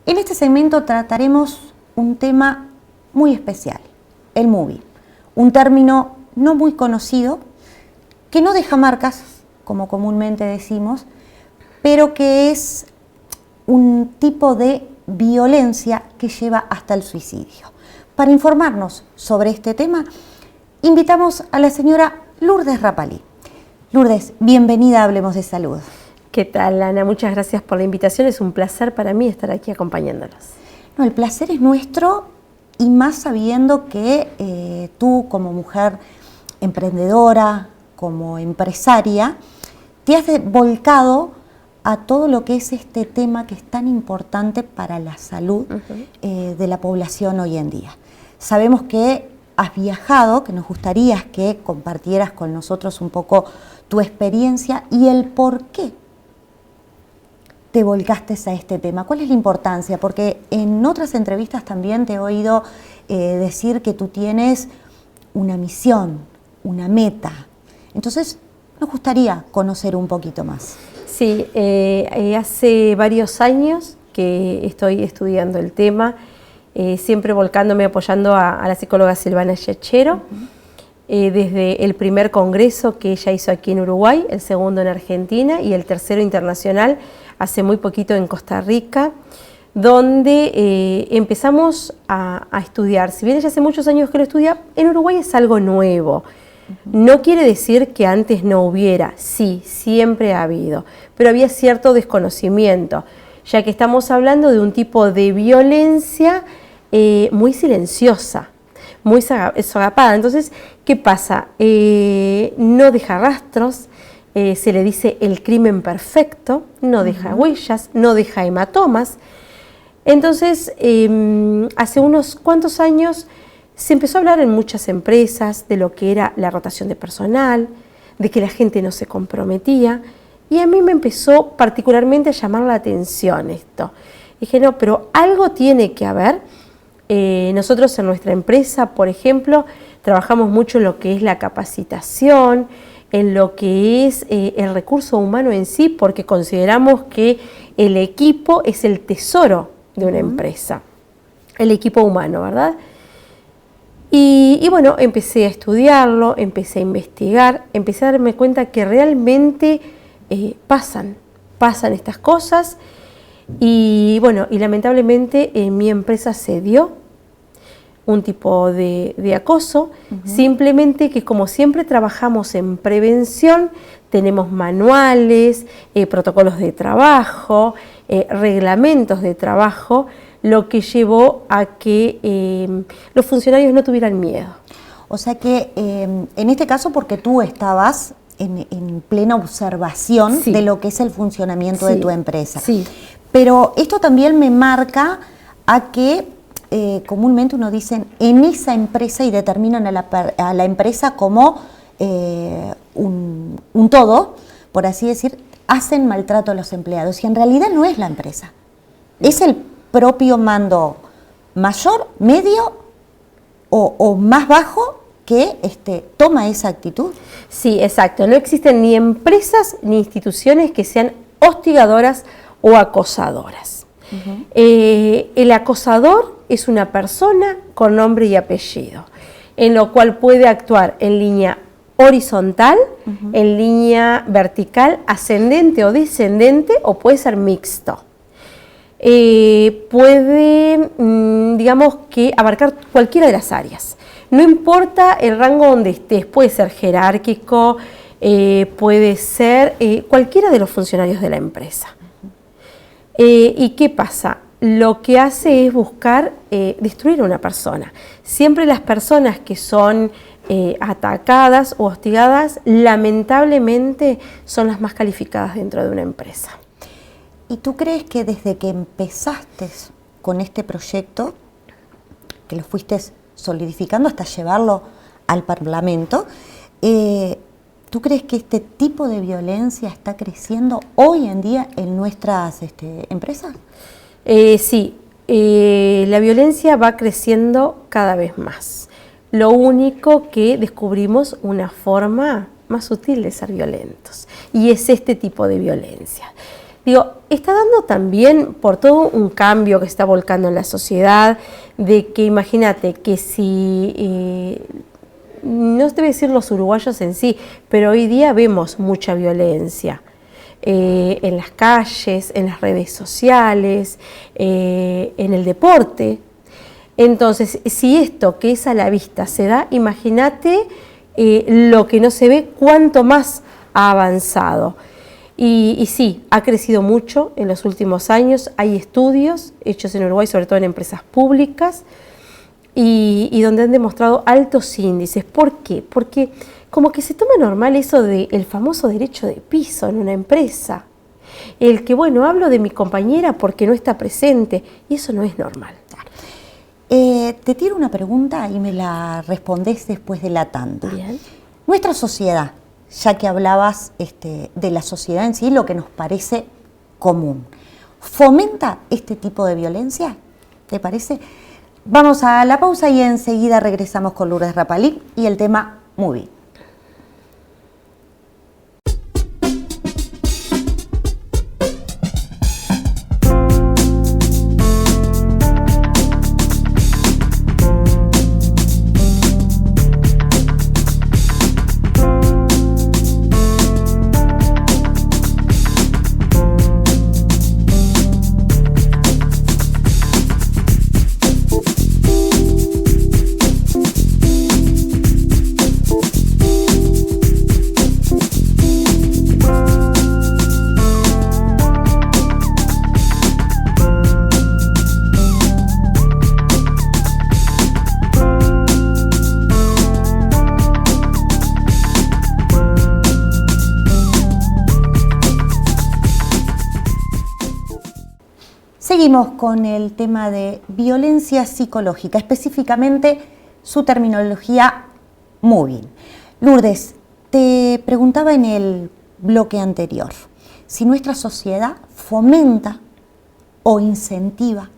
En este segmento trataremos un tema muy especial, el moving, un término no muy conocido, que no deja marcas, como comúnmente decimos, pero que es un tipo de violencia que lleva hasta el suicidio. Para informarnos sobre este tema, invitamos a la señora Lourdes Rapalí. Lourdes, bienvenida a Hablemos de Salud. ¿Qué tal, Ana? Muchas gracias por la invitación. Es un placer para mí estar aquí acompañándolos. No, el placer es nuestro, y más sabiendo que tú, como mujer emprendedora, como empresaria, te has volcado a todo lo que es este tema que es tan importante para la salud de la población hoy en día. Sabemos que has viajado, que nos gustaría que compartieras con nosotros un poco tu experiencia y el por qué te volcaste a este tema. ¿Cuál es la importancia? Porque en otras entrevistas también te he oído decir que tú tienes una misión, una meta. Entonces, nos gustaría conocer un poquito más. Sí, hace varios años que estoy estudiando el tema, siempre volcándome, apoyando a la psicóloga Silvana Giachero, desde el primer congreso que ella hizo aquí en Uruguay, el segundo en Argentina y el tercero internacional hace muy poquito en Costa Rica, donde empezamos a estudiar. Si bien ella hace muchos años que lo estudia, en Uruguay es algo nuevo. No quiere decir que antes no hubiera, sí, siempre ha habido, pero había cierto desconocimiento, ya que estamos hablando de un tipo de violencia muy silenciosa, muy solapada. Entonces, ¿qué pasa? No deja rastros, se le dice el crimen perfecto, no deja huellas, no deja hematomas. Entonces, hace unos cuantos años se empezó a hablar en muchas empresas de lo que era la rotación de personal, de que la gente no se comprometía, y a mí me empezó particularmente a llamar la atención esto. Dije, no, pero algo tiene que haber. Nosotros en nuestra empresa, por ejemplo, trabajamos mucho en lo que es la capacitación, en lo que es el recurso humano en sí, porque consideramos que el equipo es el tesoro de una empresa, el equipo humano, ¿verdad? Y bueno, empecé a estudiarlo, empecé a investigar, empecé a darme cuenta que realmente pasan estas cosas, y bueno, y lamentablemente en mi empresa se dio un tipo de acoso, simplemente que como siempre trabajamos en prevención, tenemos manuales, protocolos de trabajo, reglamentos de trabajo, lo que llevó a que los funcionarios no tuvieran miedo. O sea que en este caso, porque tú estabas en plena observación de lo que es el funcionamiento de tu empresa. Sí. Pero esto también me marca a que comúnmente uno dice en esa empresa y determinan a la empresa como un todo, por así decir, hacen maltrato a los empleados, y en realidad no es la empresa, es el propio mando mayor, medio o más bajo que toma esa actitud. Sí, exacto. No existen ni empresas ni instituciones que sean hostigadoras o acosadoras. El acosador es una persona con nombre y apellido, en lo cual puede actuar en línea horizontal, en línea vertical, ascendente o descendente, o puede ser mixto. Puede, digamos que, abarcar cualquiera de las áreas. No importa el rango donde estés, puede ser jerárquico, puede ser cualquiera de los funcionarios de la empresa. ¿Y qué pasa? Lo que hace es buscar destruir a una persona. Siempre las personas que son atacadas o hostigadas, lamentablemente, son las más calificadas dentro de una empresa. ¿Y tú crees que desde que empezaste con este proyecto, que lo fuiste solidificando hasta llevarlo al Parlamento, ¿tú crees que este tipo de violencia está creciendo hoy en día en nuestras empresas? Sí, la violencia va creciendo cada vez más. Lo único que descubrimos una forma más sutil de ser violentos, y es este tipo de violencia. Digo, está dando también por todo un cambio que está volcando en la sociedad, de que imagínate que si, no te voy a decir los uruguayos en sí, pero hoy día vemos mucha violencia en las calles, en las redes sociales, en el deporte. Entonces, si esto que es a la vista se da, imagínate lo que no se ve, cuánto más ha avanzado. Y sí, ha crecido mucho en los últimos años. Hay estudios hechos en Uruguay, sobre todo en empresas públicas, y donde han demostrado altos índices. ¿Por qué? Porque como que se toma normal eso del famoso derecho de piso en una empresa. El que, bueno, hablo de mi compañera porque no está presente, y eso no es normal. Te tiro una pregunta y me la respondés después de la tanda. Bien. Nuestra sociedad, ya que hablabas de la sociedad en sí, lo que nos parece común, ¿fomenta este tipo de violencia? ¿Te parece? Vamos a la pausa y enseguida regresamos con Lourdes Rapalí y el tema Moving. Seguimos con el tema de violencia psicológica, específicamente su terminología Moving. Lourdes, te preguntaba en el bloque anterior si nuestra sociedad fomenta o incentiva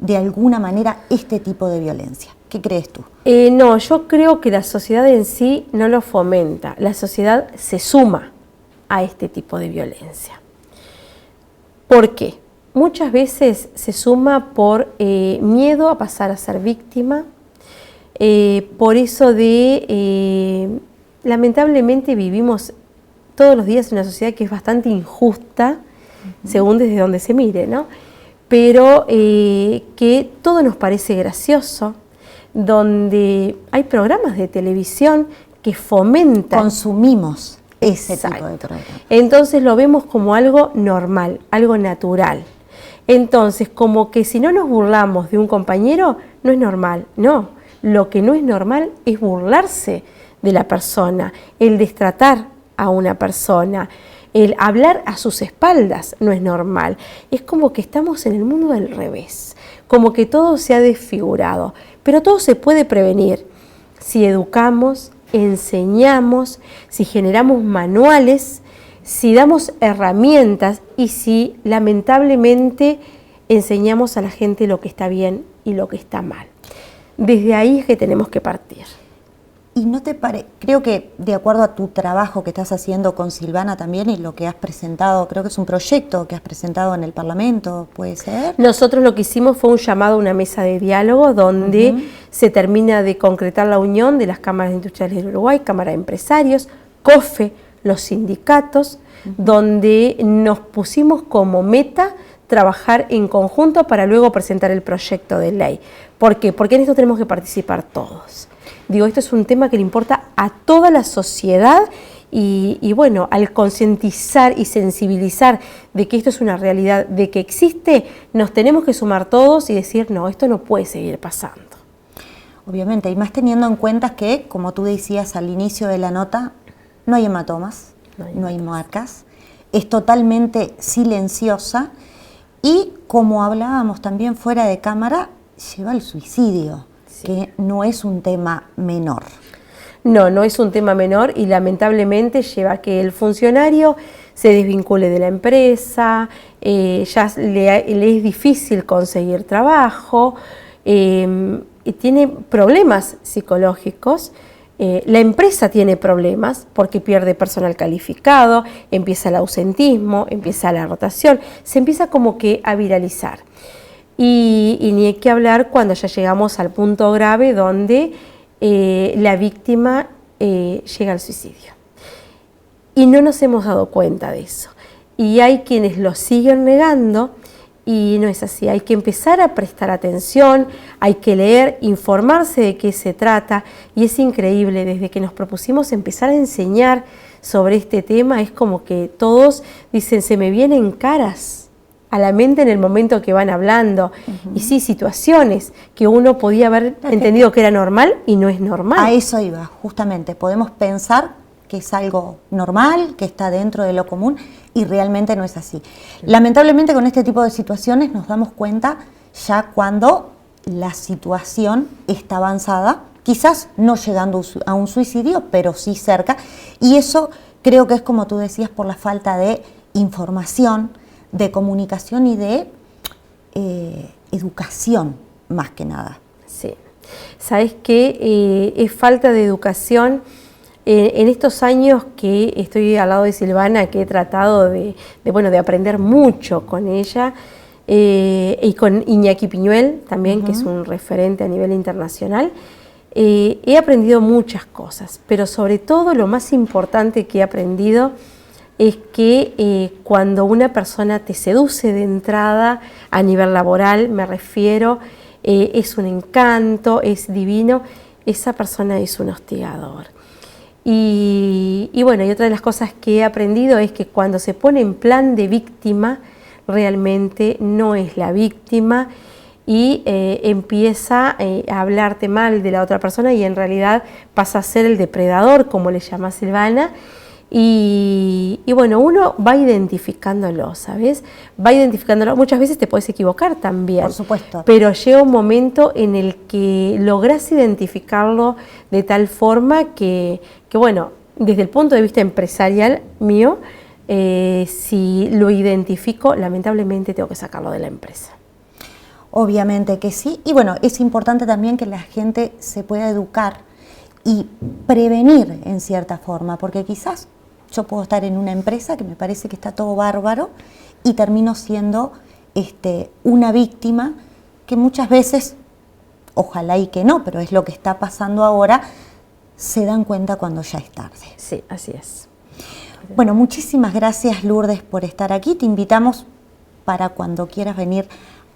de alguna manera este tipo de violencia. ¿Qué crees tú? No, yo creo que la sociedad en sí no lo fomenta. La sociedad se suma a este tipo de violencia. ¿Por qué? Muchas veces se suma por miedo a pasar a ser víctima, por eso lamentablemente vivimos todos los días en una sociedad que es bastante injusta, según desde donde se mire, ¿no? Pero que todo nos parece gracioso, donde hay programas de televisión que fomentan. Consumimos ese tipo de programa. Entonces lo vemos como algo normal, algo natural. Entonces, como que si no nos burlamos de un compañero, no es normal. No, lo que no es normal es burlarse de la persona, el destratar a una persona, el hablar a sus espaldas no es normal. Es como que estamos en el mundo del revés, como que todo se ha desfigurado. Pero todo se puede prevenir si educamos, enseñamos, si generamos manuales, si damos herramientas y si lamentablemente enseñamos a la gente lo que está bien y lo que está mal. Desde ahí es que tenemos que partir. Y no te creo que de acuerdo a tu trabajo que estás haciendo con Silvana también y lo que has presentado, creo que es un proyecto que has presentado en el Parlamento, ¿puede ser? Nosotros lo que hicimos fue un llamado a una mesa de diálogo donde se termina de concretar la unión de las cámaras industriales del Uruguay, Cámara de Empresarios, COFE, los sindicatos, donde nos pusimos como meta trabajar en conjunto para luego presentar el proyecto de ley. ¿Por qué? Porque en esto tenemos que participar todos. Digo, esto es un tema que le importa a toda la sociedad y bueno, al concientizar y sensibilizar de que esto es una realidad, de que existe, nos tenemos que sumar todos y decir, no, esto no puede seguir pasando. Obviamente, y más teniendo en cuenta que, como tú decías al inicio de la nota, no hay hematomas, no hay marcas, es totalmente silenciosa y, como hablábamos también fuera de cámara, lleva al suicidio, que no es un tema menor. No, no es un tema menor y lamentablemente lleva a que el funcionario se desvincule de la empresa, ya le es difícil conseguir trabajo, y tiene problemas psicológicos La empresa tiene problemas porque pierde personal calificado, empieza el ausentismo, empieza la rotación, se empieza como que a viralizar. Y ni hay que hablar cuando ya llegamos al punto grave donde la víctima llega al suicidio. Y no nos hemos dado cuenta de eso. Y hay quienes lo siguen negando y no es así. Hay que empezar a prestar atención, hay que leer, informarse de qué se trata. Y es increíble, desde que nos propusimos empezar a enseñar sobre este tema, es como que todos dicen, se me vienen caras a la mente en el momento que van hablando. Y sí, situaciones que uno podía haber entendido que era normal y no es normal. A eso iba, justamente. Podemos pensar que es algo normal, que está dentro de lo común, y realmente no es así. Lamentablemente con este tipo de situaciones nos damos cuenta ya cuando la situación está avanzada, quizás no llegando a un suicidio, pero sí cerca, y eso creo que es, como tú decías, por la falta de información, de comunicación y de educación, más que nada. Sí, ¿sabes qué? Es falta de educación. En estos años que estoy al lado de Silvana, que he tratado de aprender mucho con ella, y con Iñaki Piñuel también, que es un referente a nivel internacional, he aprendido muchas cosas, pero sobre todo lo más importante que he aprendido es que cuando una persona te seduce de entrada a nivel laboral, me refiero, es un encanto, es divino, esa persona es un hostigador. Y bueno, y otra de las cosas que he aprendido es que cuando se pone en plan de víctima, realmente no es la víctima y empieza a hablarte mal de la otra persona y en realidad pasa a ser el depredador, como le llama Silvana. Y bueno, uno va identificándolo, ¿sabes? Va identificándolo. Muchas veces te puedes equivocar también. Por supuesto. Pero llega un momento en el que lográs identificarlo de tal forma que bueno, desde el punto de vista empresarial mío, si lo identifico, lamentablemente tengo que sacarlo de la empresa. Obviamente que sí. Y bueno, es importante también que la gente se pueda educar y prevenir en cierta forma, porque quizás yo puedo estar en una empresa que me parece que está todo bárbaro y termino siendo una víctima que muchas veces, ojalá y que no, pero es lo que está pasando ahora, se dan cuenta cuando ya es tarde. Sí, así es. Bueno, muchísimas gracias, Lourdes, por estar aquí. Te invitamos para cuando quieras venir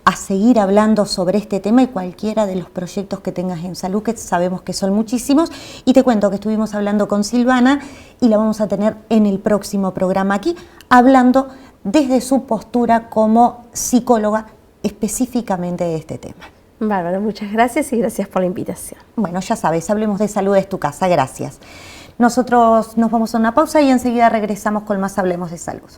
a seguir hablando sobre este tema y cualquiera de los proyectos que tengas en salud, que sabemos que son muchísimos. Y te cuento que estuvimos hablando con Silvana y la vamos a tener en el próximo programa aquí, hablando desde su postura como psicóloga específicamente de este tema. Bárbara, muchas gracias y gracias por la invitación. Bueno, ya sabes, Hablemos de Salud es tu casa. Gracias. Nosotros nos vamos a una pausa y enseguida regresamos con más Hablemos de Salud.